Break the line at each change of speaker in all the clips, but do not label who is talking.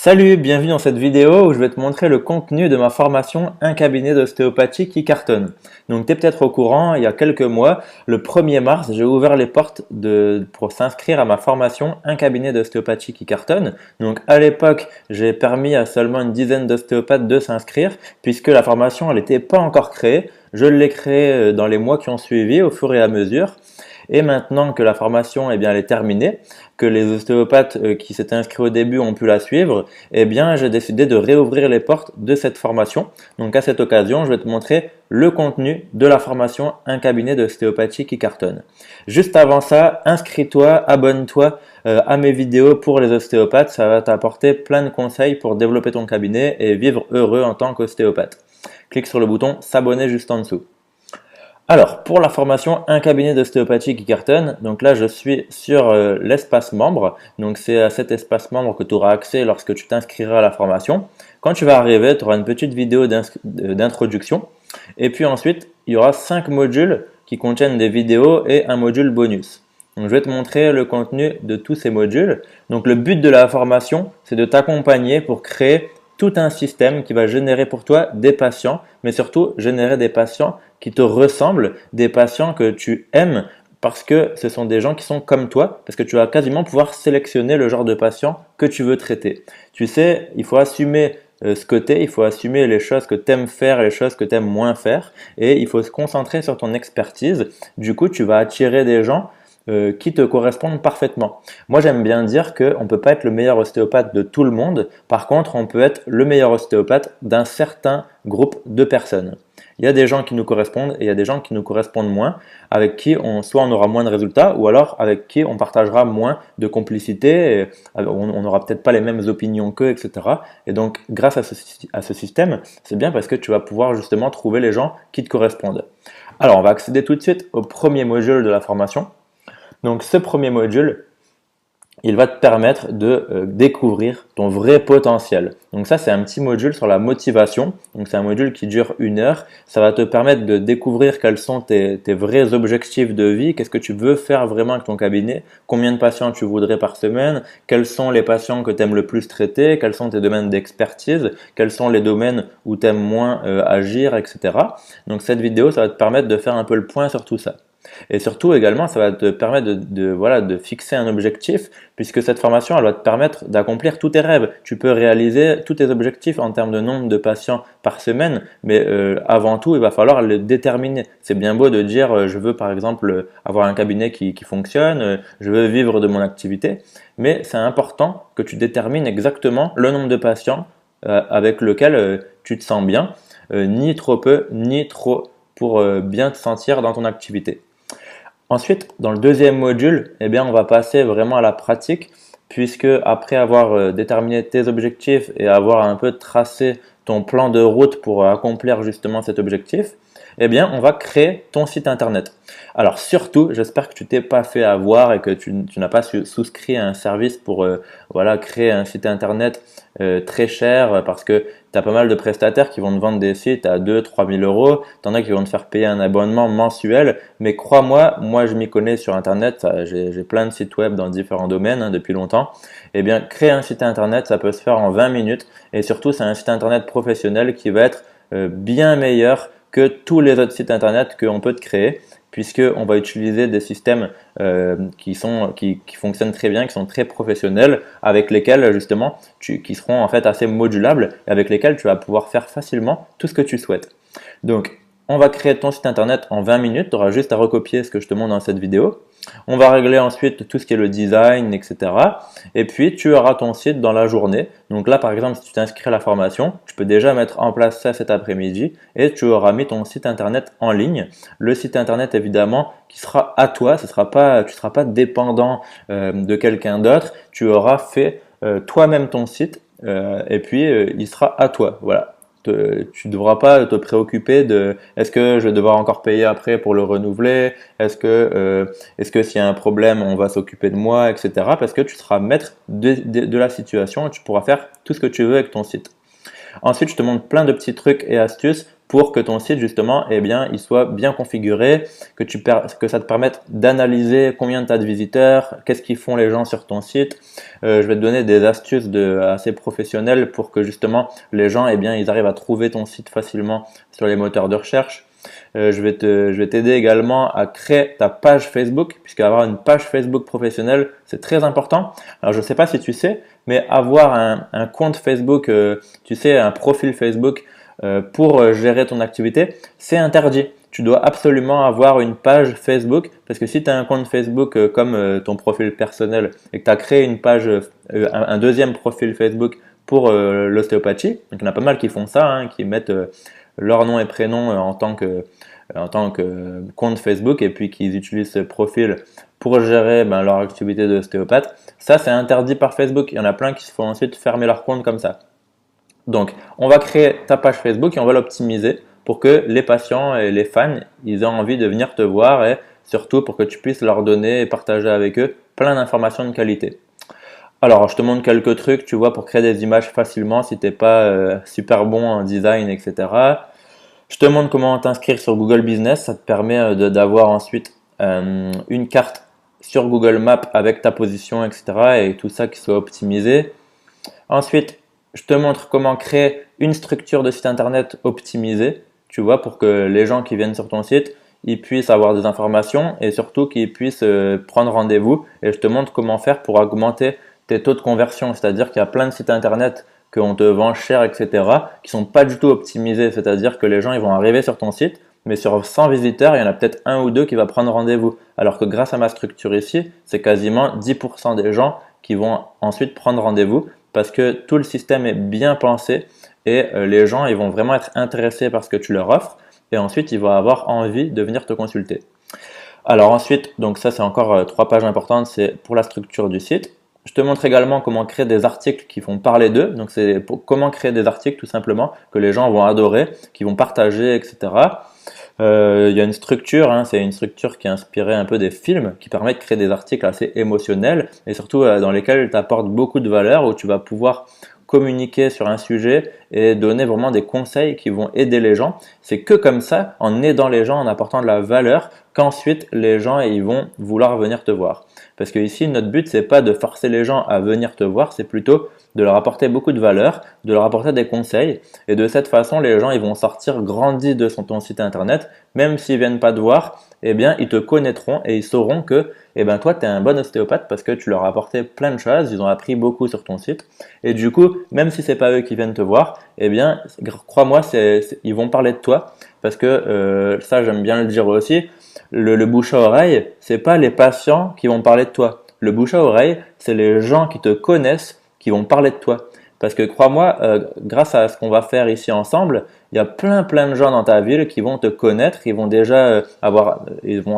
Salut, bienvenue dans cette vidéo où je vais te montrer le contenu de ma formation Un cabinet d'ostéopathie qui cartonne. Donc tu es peut-être au courant, il y a quelques mois, le 1er mars, j'ai ouvert les portes pour s'inscrire à ma formation Un cabinet d'ostéopathie qui cartonne. Donc à l'époque, j'ai permis à seulement une dizaine d'ostéopathes de s'inscrire puisque la formation elle n'était pas encore créée. Je l'ai créée dans les mois qui ont suivi au fur et à mesure. Et maintenant que la formation elle est terminée, que les ostéopathes qui s'étaient inscrits au début ont pu la suivre, j'ai décidé de réouvrir les portes de cette formation. Donc à cette occasion, je vais te montrer le contenu de la formation Un cabinet d'ostéopathie qui cartonne. Juste avant ça, inscris-toi, abonne-toi à mes vidéos pour les ostéopathes. Ça va t'apporter plein de conseils pour développer ton cabinet et vivre heureux en tant qu'ostéopathe. Clique sur le bouton s'abonner juste en dessous. Alors, pour la formation Un cabinet d'ostéopathie qui cartonne, donc là je suis sur l'espace membre. Donc c'est à cet espace membre que tu auras accès lorsque tu t'inscriras à la formation. Quand tu vas arriver, tu auras une petite vidéo d'introduction. Et puis ensuite, il y aura 5 modules qui contiennent des vidéos et un module bonus. Donc je vais te montrer le contenu de tous ces modules. Donc le but de la formation, c'est de t'accompagner pour créer tout un système qui va générer pour toi des patients, mais surtout générer des patients qui te ressemblent, des patients que tu aimes parce que ce sont des gens qui sont comme toi, parce que tu vas quasiment pouvoir sélectionner le genre de patient que tu veux traiter. Tu sais, il faut assumer ce que tu es, il faut assumer les choses que tu aimes faire et les choses que tu aimes moins faire, et il faut se concentrer sur ton expertise. Du coup, tu vas attirer des gens qui te correspondent parfaitement. Moi, j'aime bien dire qu'on ne peut pas être le meilleur ostéopathe de tout le monde. Par contre, on peut être le meilleur ostéopathe d'un certain groupe de personnes. Il y a des gens qui nous correspondent et il y a des gens qui nous correspondent moins, avec qui soit on aura moins de résultats ou alors avec qui on partagera moins de complicité, et on n'aura peut-être pas les mêmes opinions qu'eux, etc. Et donc, grâce à ce système, c'est bien parce que tu vas pouvoir justement trouver les gens qui te correspondent. Alors, on va accéder tout de suite au premier module de la formation. Donc ce premier module, il va te permettre de découvrir ton vrai potentiel. Donc ça, c'est un petit module sur la motivation. Donc c'est un module qui dure 1 heure. Ça va te permettre de découvrir quels sont tes vrais objectifs de vie, qu'est-ce que tu veux faire vraiment avec ton cabinet, combien de patients tu voudrais par semaine, quels sont les patients que tu aimes le plus traiter, quels sont tes domaines d'expertise, quels sont les domaines où tu aimes moins agir, etc. Donc cette vidéo, ça va te permettre de faire un peu le point sur tout ça. Et surtout également, ça va te permettre de fixer un objectif, puisque cette formation, elle va te permettre d'accomplir tous tes rêves. Tu peux réaliser tous tes objectifs en termes de nombre de patients par semaine, mais avant tout, il va falloir le déterminer. C'est bien beau de dire, je veux par exemple avoir un cabinet qui fonctionne, je veux vivre de mon activité, mais c'est important que tu détermines exactement le nombre de patients avec lequel tu te sens bien, ni trop peu, ni trop pour bien te sentir dans ton activité. Ensuite, dans le deuxième module, on va passer vraiment à la pratique, puisque après avoir déterminé tes objectifs et avoir un peu tracé ton plan de route pour accomplir justement cet objectif, on va créer ton site internet. Alors surtout, j'espère que tu t'es pas fait avoir et que tu n'as pas souscrit à un service pour créer un site internet très cher, parce que tu as pas mal de prestataires qui vont te vendre des sites à 2-3 000 euros, tu en as qui vont te faire payer un abonnement mensuel, mais crois-moi, moi je m'y connais sur internet, j'ai plein de sites web dans différents domaines depuis longtemps. Créer un site internet, ça peut se faire en 20 minutes, et surtout c'est un site internet professionnel qui va être bien meilleur que tous les autres sites internet qu'on peut te créer, puisqu'on va utiliser des systèmes qui fonctionnent très bien, qui sont très professionnels, avec lesquels justement, qui seront en fait assez modulables, et avec lesquels tu vas pouvoir faire facilement tout ce que tu souhaites. Donc, on va créer ton site internet en 20 minutes, tu auras juste à recopier ce que je te montre dans cette vidéo. On va régler ensuite tout ce qui est le design, etc. Et puis, tu auras ton site dans la journée. Donc là, par exemple, si tu t'inscris à la formation, tu peux déjà mettre en place ça cet après-midi et tu auras mis ton site internet en ligne. Le site internet, évidemment, qui sera à toi, tu ne seras pas dépendant de quelqu'un d'autre. Tu auras fait toi-même ton site et puis il sera à toi. Voilà. Tu ne devras pas te préoccuper de est-ce que je vais devoir encore payer après pour le renouveler, est-ce que s'il y a un problème on va s'occuper de moi, etc. Parce que tu seras maître de la situation et tu pourras faire tout ce que tu veux avec ton site. Ensuite, je te montre plein de petits trucs et astuces pour que ton site justement, eh bien, il soit bien configuré, que ça te permette d'analyser combien tu as de visiteurs, qu'est-ce qu'ils font les gens sur ton site. Je vais te donner des astuces assez professionnelles pour que justement les gens, eh bien, ils arrivent à trouver ton site facilement sur les moteurs de recherche. Je vais t'aider également à créer ta page Facebook, puisque avoir une page Facebook professionnelle, c'est très important. Alors, je ne sais pas si tu sais, mais avoir un compte Facebook, tu sais, un profil Facebook pour gérer ton activité, c'est interdit. Tu dois absolument avoir une page Facebook, parce que si tu as un compte Facebook comme ton profil personnel et que tu as créé une page, un deuxième profil Facebook pour l'ostéopathie, donc il y en a pas mal qui font ça, hein, qui mettent leur nom et prénom en tant que compte Facebook et puis qu'ils utilisent ce profil pour gérer leur activité d'ostéopathe. Ça, c'est interdit par Facebook. Il y en a plein qui se font ensuite fermer leur compte comme ça. Donc, on va créer ta page Facebook et on va l'optimiser pour que les patients et les fans, ils aient envie de venir te voir et surtout pour que tu puisses leur donner et partager avec eux plein d'informations de qualité. Alors, je te montre quelques trucs, tu vois, pour créer des images facilement si tu n'es pas super bon en design, etc. Je te montre comment t'inscrire sur Google Business. Ça te permet d'avoir ensuite une carte sur Google Maps avec ta position, etc. et tout ça qui soit optimisé. Ensuite, je te montre comment créer une structure de site internet optimisée, tu vois, pour que les gens qui viennent sur ton site, ils puissent avoir des informations et surtout qu'ils puissent prendre rendez-vous. Et je te montre comment faire pour augmenter tes taux de conversion. C'est-à-dire qu'il y a plein de sites internet qu'on te vend cher, etc., qui sont pas du tout optimisés. C'est-à-dire que les gens ils vont arriver sur ton site, mais sur 100 visiteurs, il y en a peut-être un ou deux qui va prendre rendez-vous. Alors que grâce à ma structure ici, c'est quasiment 10% des gens qui vont ensuite prendre rendez-vous parce que tout le système est bien pensé et les gens ils vont vraiment être intéressés par ce que tu leur offres et ensuite ils vont avoir envie de venir te consulter. Alors ensuite, donc ça c'est encore 3 pages importantes, c'est pour la structure du site. Je te montre également comment créer des articles qui font parler d'eux. Donc c'est comment créer des articles tout simplement que les gens vont adorer, qui vont partager, etc. Il y a une structure, hein, c'est une structure qui est inspirée un peu des films, qui permet de créer des articles assez émotionnels et surtout dans lesquels tu apportes beaucoup de valeur, où tu vas pouvoir communiquer sur un sujet et donner vraiment des conseils qui vont aider les gens. C'est que comme ça, en aidant les gens, en apportant de la valeur, qu'ensuite les gens ils vont vouloir venir te voir. Parce que ici, notre but, c'est pas de forcer les gens à venir te voir, c'est plutôt de leur apporter beaucoup de valeur, de leur apporter des conseils. Et de cette façon, les gens ils vont sortir grandis de ton site internet, même s'ils viennent pas te voir, eh bien, ils te connaîtront et ils sauront que eh ben, toi, tu es un bon ostéopathe parce que tu leur as apporté plein de choses, ils ont appris beaucoup sur ton site. Et du coup, même si c'est pas eux qui viennent te voir, eh bien, crois-moi, ils vont parler de toi parce que ça, j'aime bien le dire aussi. Le bouche à oreille, c'est pas les patients qui vont parler de toi. Le bouche à oreille, c'est les gens qui te connaissent qui vont parler de toi. Parce que crois-moi, grâce à ce qu'on va faire ici ensemble, il y a plein de gens dans ta ville qui vont te connaître, ils vont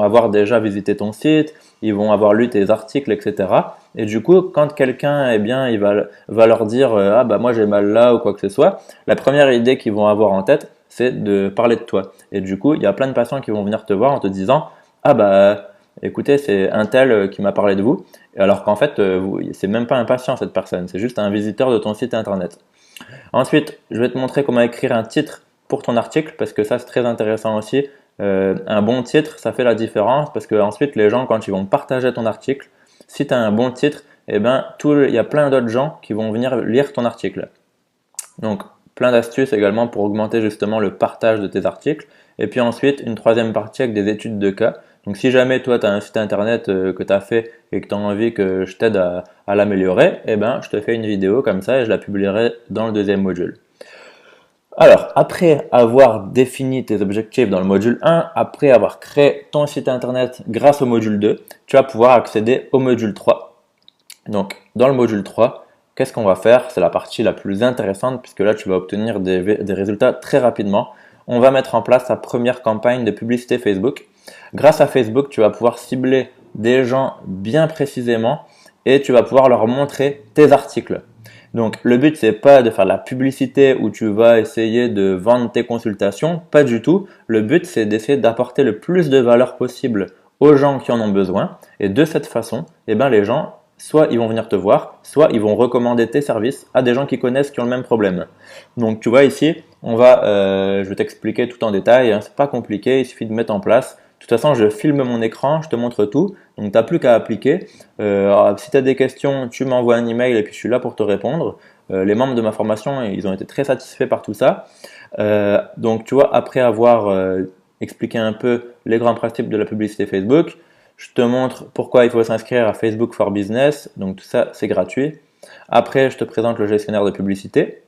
avoir déjà visité ton site, ils vont avoir lu tes articles, etc. Et du coup, quand quelqu'un, eh bien, il va leur dire ah bah moi j'ai mal là ou quoi que ce soit, la première idée qu'ils vont avoir en tête, c'est de parler de toi. Et du coup, il y a plein de patients qui vont venir te voir en te disant ah bah écoutez, c'est un tel qui m'a parlé de vous. Alors qu'en fait, c'est même pas un patient cette personne, c'est juste un visiteur de ton site internet. Ensuite, je vais te montrer comment écrire un titre pour ton article parce que ça c'est très intéressant aussi. Un bon titre, ça fait la différence parce que ensuite les gens quand ils vont partager ton article, si tu as un bon titre, eh ben il y a plein d'autres gens qui vont venir lire ton article. Donc plein d'astuces également pour augmenter justement le partage de tes articles. Et puis ensuite, une troisième partie avec des études de cas. Donc si jamais toi tu as un site internet que tu as fait et que tu as envie que je t'aide à l'améliorer, eh ben je te fais une vidéo comme ça et je la publierai dans le deuxième module. Alors, après avoir défini tes objectifs dans le module 1, après avoir créé ton site internet grâce au module 2, tu vas pouvoir accéder au module 3. Donc, dans le module 3, qu'est-ce qu'on va faire? C'est la partie la plus intéressante puisque là, tu vas obtenir des résultats très rapidement. On va mettre en place ta première campagne de publicité Facebook. Grâce à Facebook, tu vas pouvoir cibler des gens bien précisément et tu vas pouvoir leur montrer tes articles. Donc le but c'est pas de faire de la publicité où tu vas essayer de vendre tes consultations, pas du tout. Le but c'est d'essayer d'apporter le plus de valeur possible aux gens qui en ont besoin et de cette façon, eh ben, les gens soit ils vont venir te voir, soit ils vont recommander tes services à des gens qui connaissent qui ont le même problème. Donc tu vois ici, Je vais t'expliquer tout en détail, hein, c'est pas compliqué, il suffit de mettre en place. De toute façon, je filme mon écran, je te montre tout, donc tu n'as plus qu'à appliquer. Alors, si tu as des questions, tu m'envoies un email et puis je suis là pour te répondre. Les membres de ma formation, ils ont été très satisfaits par tout ça. Donc tu vois, après avoir expliqué un peu les grands principes de la publicité Facebook, je te montre pourquoi il faut s'inscrire à Facebook for Business, donc tout ça c'est gratuit. Après, je te présente le gestionnaire de publicité.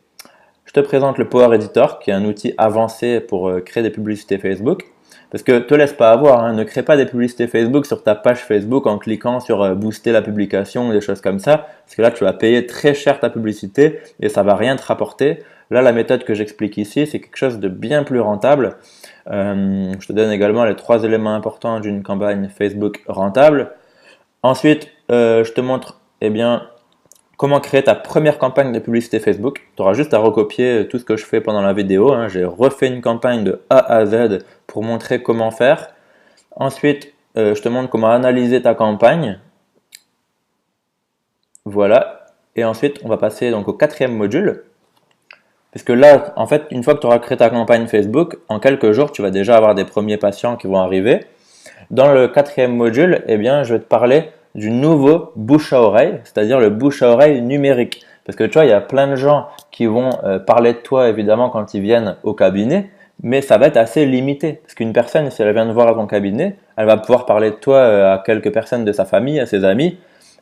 Je te présente le Power Editor, qui est un outil avancé pour créer des publicités Facebook. Parce que te laisse pas avoir, hein, ne crée pas des publicités Facebook sur ta page Facebook en cliquant sur booster la publication ou des choses comme ça, parce que là tu vas payer très cher ta publicité et ça va rien te rapporter. Là, la méthode que j'explique ici, c'est quelque chose de bien plus rentable. Je te donne également les 3 éléments importants d'une campagne Facebook rentable. Ensuite, je te montre comment créer ta première campagne de publicité Facebook. Tu auras juste à recopier tout ce que je fais pendant la vidéo, hein. J'ai refait une campagne de A à Z pour montrer comment faire. Ensuite, je te montre comment analyser ta campagne. Voilà. Et ensuite, on va passer donc au 4e module. Parce que là, en fait, une fois que tu auras créé ta campagne Facebook, en quelques jours, tu vas déjà avoir des premiers patients qui vont arriver. Dans le 4e module, je vais te parler du nouveau bouche à oreille, c'est-à-dire le bouche à oreille numérique. Parce que tu vois, il y a plein de gens qui vont parler de toi, évidemment, quand ils viennent au cabinet, mais ça va être assez limité. Parce qu'une personne, si elle vient te voir à ton cabinet, elle va pouvoir parler de toi à quelques personnes de sa famille, à ses amis.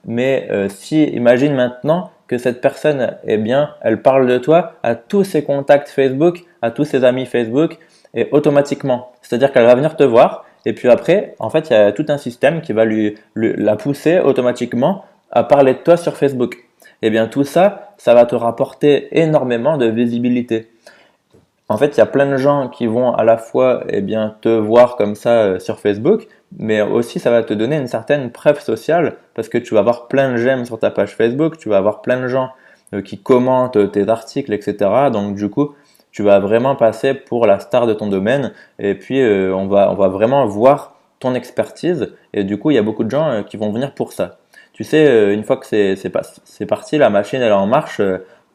Mais si, imagine maintenant que cette personne, elle parle de toi à tous ses contacts Facebook, à tous ses amis Facebook, et automatiquement. C'est-à-dire qu'elle va venir te voir, et puis après, en fait, il y a tout un système qui va la pousser automatiquement à parler de toi sur Facebook. Et bien tout ça, ça va te rapporter énormément de visibilité. En fait, il y a plein de gens qui vont à la fois te voir comme ça sur Facebook, mais aussi ça va te donner une certaine preuve sociale parce que tu vas avoir plein de j'aime sur ta page Facebook, tu vas avoir plein de gens qui commentent tes articles, etc. Donc du coup, tu vas vraiment passer pour la star de ton domaine et puis on va vraiment voir ton expertise et du coup, il y a beaucoup de gens qui vont venir pour ça. Tu sais, une fois que c'est parti, la machine elle est en marche.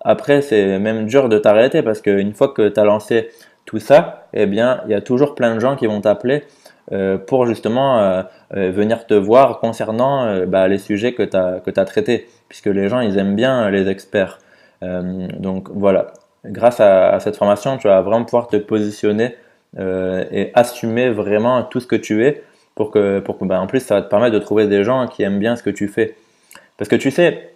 Après, c'est même dur de t'arrêter parce qu'une fois que tu as lancé tout ça, il y a toujours plein de gens qui vont t'appeler pour justement venir te voir concernant les sujets que tu as traités, puisque les gens, ils aiment bien les experts. Donc voilà, grâce à cette formation, tu vas vraiment pouvoir te positionner et assumer vraiment tout ce que tu es pour que en plus, ça va te permettre de trouver des gens qui aiment bien ce que tu fais. Parce que tu sais,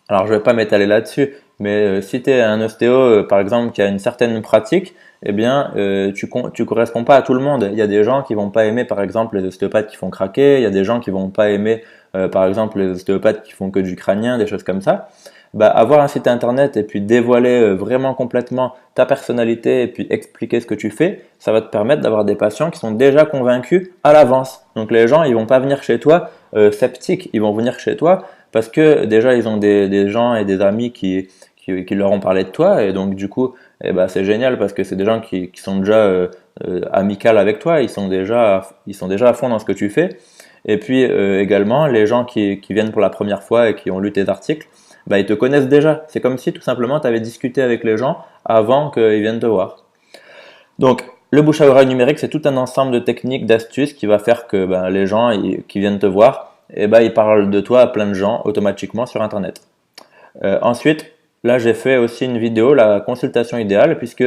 alors je vais pas m'étaler là-dessus, mais si tu es un ostéo, par exemple, qui a une certaine pratique, tu corresponds pas à tout le monde. Il y a des gens qui vont pas aimer, par exemple, les ostéopathes qui font craquer. Il y a des gens qui vont pas aimer, par exemple, les ostéopathes qui font que du crânien, des choses comme ça. Avoir un site internet et puis dévoiler vraiment complètement ta personnalité et puis expliquer ce que tu fais, ça va te permettre d'avoir des patients qui sont déjà convaincus à l'avance. Donc les gens, ils vont pas venir chez toi sceptiques, ils vont venir chez toi parce que déjà ils ont des gens et des amis qui leur ont parlé de toi et donc du coup c'est génial parce que c'est des gens qui sont déjà amicales avec toi, ils sont déjà à fond dans ce que tu fais et puis également les gens qui viennent pour la première fois et qui ont lu tes articles, ils te connaissent déjà. C'est comme si tout simplement tu avais discuté avec les gens avant qu'ils viennent te voir. Donc le bouche à oreille numérique, c'est tout un ensemble de techniques, d'astuces qui va faire que les gens qui viennent te voir, ils parlent de toi à plein de gens automatiquement sur internet. Ensuite, là j'ai fait aussi une vidéo, la consultation idéale, puisque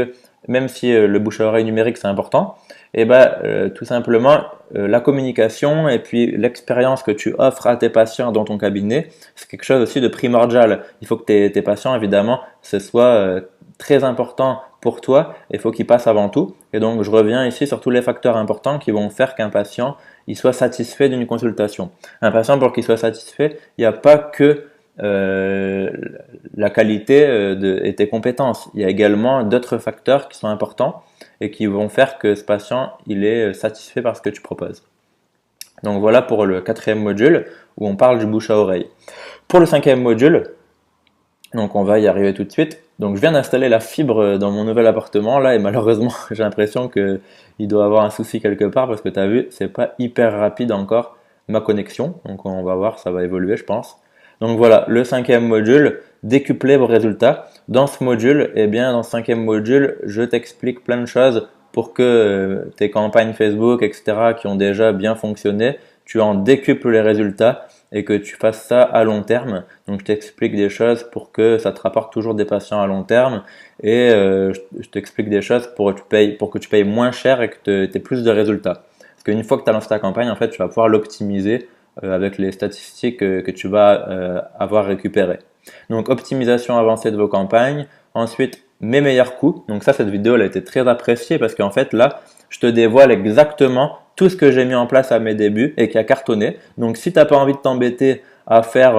même si le bouche à oreille numérique c'est important, tout simplement la communication et puis l'expérience que tu offres à tes patients dans ton cabinet, c'est quelque chose aussi de primordial. Il faut que tes patients évidemment ce soit très important pour toi, il faut qu'ils passent avant tout. Et donc je reviens ici sur tous les facteurs importants qui vont faire qu'un patient il soit satisfait d'une consultation. Un patient, pour qu'il soit satisfait, il n'y a pas que la qualité et tes compétences. Il y a également d'autres facteurs qui sont importants et qui vont faire que ce patient il est satisfait par ce que tu proposes. Donc voilà pour le 4e module où on parle du bouche à oreille. Pour le 5e module, donc on va y arriver tout de suite. Donc je viens d'installer la fibre dans mon nouvel appartement là et malheureusement j'ai l'impression que il doit avoir un souci quelque part parce que tu as vu, c'est pas hyper rapide encore ma connexion. Donc on va voir, ça va évoluer je pense. Donc voilà, le cinquième module, décupler vos résultats. Dans ce module, eh bien, dans ce cinquième module, je t'explique plein de choses pour que tes campagnes Facebook, etc., qui ont déjà bien fonctionné, tu en décuples les résultats et que tu fasses ça à long terme. Donc je t'explique des choses pour que ça te rapporte toujours des patients à long terme et je t'explique des choses pour que tu payes moins cher et que tu aies plus de résultats. Parce qu'une fois que tu as lancé ta campagne, en fait, tu vas pouvoir l'optimiser avec les statistiques que tu vas avoir récupérées. Donc optimisation avancée de vos campagnes. Ensuite, mes meilleurs coûts. Donc ça, cette vidéo, elle a été très appréciée parce qu'en fait, là, je te dévoile exactement tout ce que j'ai mis en place à mes débuts et qui a cartonné. Donc si tu n'as pas envie de t'embêter à faire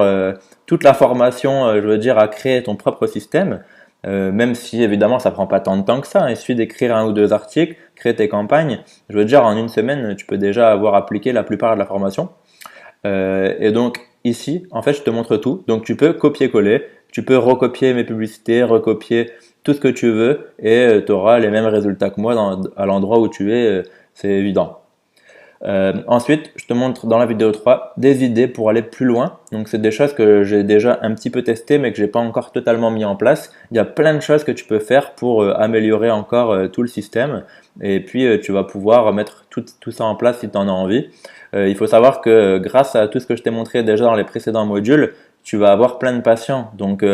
toute la formation, je veux dire, à créer ton propre système, même si évidemment ça prend pas tant de temps que ça, hein, il suffit d'écrire 1 ou 2 articles, créer tes campagnes. Je veux dire, en une semaine, tu peux déjà avoir appliqué la plupart de la formation. Et donc ici, en fait, je te montre tout. Donc tu peux copier-coller, tu peux recopier mes publicités, recopier tout ce que tu veux et tu auras les mêmes résultats que moi à l'endroit où tu es, c'est évident. Ensuite, je te montre dans la vidéo 3 des idées pour aller plus loin. Donc, c'est des choses que j'ai déjà un petit peu testées mais que j'ai pas encore totalement mis en place. Il y a plein de choses que tu peux faire pour améliorer encore tout le système. Et puis, tu vas pouvoir mettre tout ça en place si tu en as envie. Il faut savoir que grâce à tout ce que je t'ai montré déjà dans les précédents modules, tu vas avoir plein de patients. Donc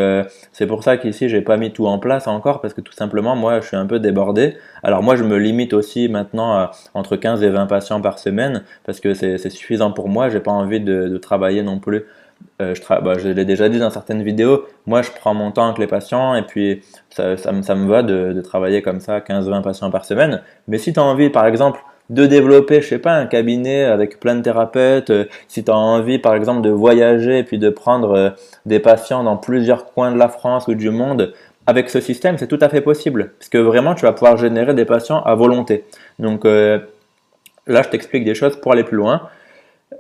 c'est pour ça qu'ici j'ai pas mis tout en place encore parce que tout simplement moi je suis un peu débordé. Alors moi je me limite aussi maintenant à entre 15 et 20 patients par semaine parce que c'est suffisant pour moi. J'ai pas envie de travailler non plus. Je l'ai déjà dit dans certaines vidéos, moi je prends mon temps avec les patients et puis ça me va de travailler comme ça 15-20 patients par semaine. Mais si tu as envie par exemple de développer, je sais pas, un cabinet avec plein de thérapeutes, si tu as envie par exemple de voyager et puis de prendre des patients dans plusieurs coins de la France ou du monde, avec ce système, c'est tout à fait possible. Parce que vraiment, tu vas pouvoir générer des patients à volonté. Donc là, je t'explique des choses pour aller plus loin.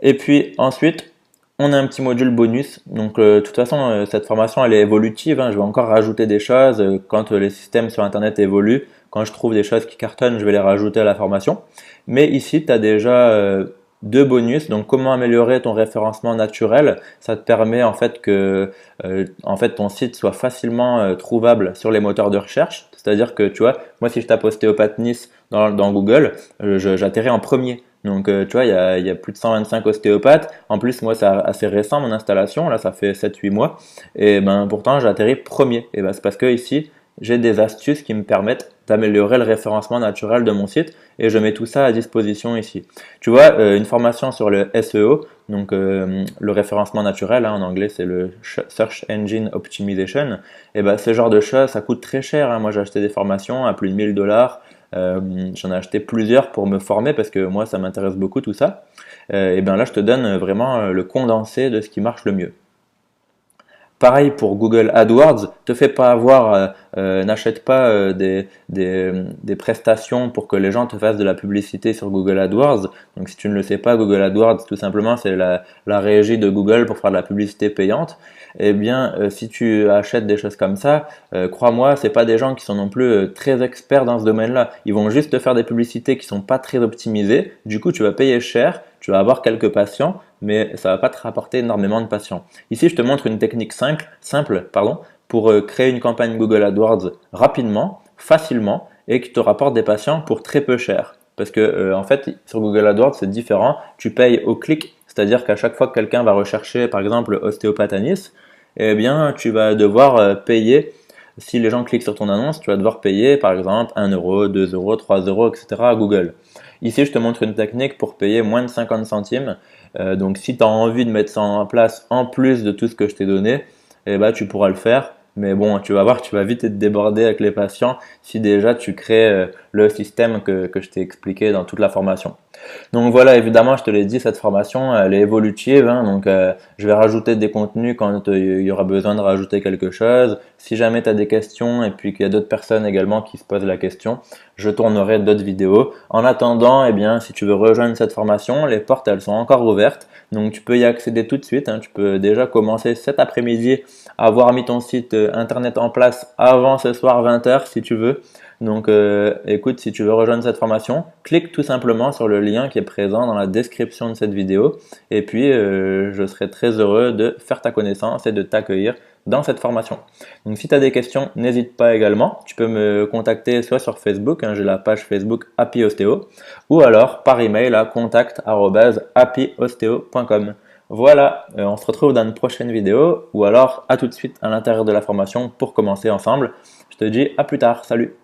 Et puis ensuite, on a un petit module bonus. Donc de toute façon, cette formation, elle est évolutive, hein. Je vais encore rajouter des choses quand les systèmes sur Internet évoluent. Quand je trouve des choses qui cartonnent, je vais les rajouter à la formation. Mais ici, tu as déjà 2 bonus. Donc, comment améliorer ton référencement naturel? Ça te permet en fait que ton site soit facilement trouvable sur les moteurs de recherche. C'est-à-dire que tu vois, moi si je tape ostéopathe Nice dans Google, j'atterris en premier. Donc, tu vois, il y a plus de 125 ostéopathes. En plus, moi, c'est assez récent mon installation. Là, ça fait 7-8 mois. Et ben, pourtant, j'ai atterri premier. Et ben, c'est parce que ici, j'ai des astuces qui me permettent d'améliorer le référencement naturel de mon site et je mets tout ça à disposition ici. Tu vois, une formation sur le SEO, donc le référencement naturel, hein, en anglais c'est le Search Engine Optimization, et ben ce genre de choses, ça coûte très cher, hein. Moi j'ai acheté des formations à plus de 1000 $, j'en ai acheté plusieurs pour me former parce que moi ça m'intéresse beaucoup tout ça. Et bien là je te donne vraiment le condensé de ce qui marche le mieux. Pareil pour Google AdWords, te fais pas avoir, n'achète pas des prestations pour que les gens te fassent de la publicité sur Google AdWords. Donc si tu ne le sais pas, Google AdWords tout simplement c'est la régie de Google pour faire de la publicité payante. Eh bien, si tu achètes des choses comme ça, crois-moi, c'est pas des gens qui sont non plus très experts dans ce domaine-là. Ils vont juste te faire des publicités qui sont pas très optimisées. Du coup, tu vas payer cher, tu vas avoir quelques patients, mais ça va pas te rapporter énormément de patients. Ici, je te montre une technique simple, pour créer une campagne Google AdWords rapidement, facilement et qui te rapporte des patients pour très peu cher. Parce que en fait, sur Google AdWords, c'est différent. Tu payes au clic, c'est-à-dire qu'à chaque fois que quelqu'un va rechercher, par exemple, ostéopathe à Nice, eh bien, tu vas devoir payer. Si les gens cliquent sur ton annonce, tu vas devoir payer, par exemple, 1 euro, 2 euros, 3 euros, etc. à Google. Ici, je te montre une technique pour payer moins de 50 centimes. Donc, si tu as envie de mettre ça en place en plus de tout ce que je t'ai donné, eh ben, tu pourras le faire. Mais bon, tu vas voir, tu vas vite être débordé avec les patients si déjà tu crées le système que je t'ai expliqué dans toute la formation. Donc voilà, évidemment, je te l'ai dit, cette formation, elle est évolutive, hein, donc je vais rajouter des contenus quand il y aura besoin de rajouter quelque chose. Si jamais tu as des questions et puis qu'il y a d'autres personnes également qui se posent la question, je tournerai d'autres vidéos. En attendant, eh bien, si tu veux rejoindre cette formation, les portes, elles sont encore ouvertes, donc tu peux y accéder tout de suite, hein. Tu peux déjà commencer cet après-midi à avoir mis ton site internet en place avant ce soir 20 h si tu veux. Donc, écoute, si tu veux rejoindre cette formation, clique tout simplement sur le lien qui est présent dans la description de cette vidéo. Et puis, je serai très heureux de faire ta connaissance et de t'accueillir dans cette formation. Donc, si tu as des questions, n'hésite pas également. Tu peux me contacter soit sur Facebook, hein, j'ai la page Facebook Happy Ostéo, ou alors par email à contact@happyostéo.com. Voilà, on se retrouve dans une prochaine vidéo, ou alors à tout de suite à l'intérieur de la formation pour commencer ensemble. Je te dis à plus tard, salut!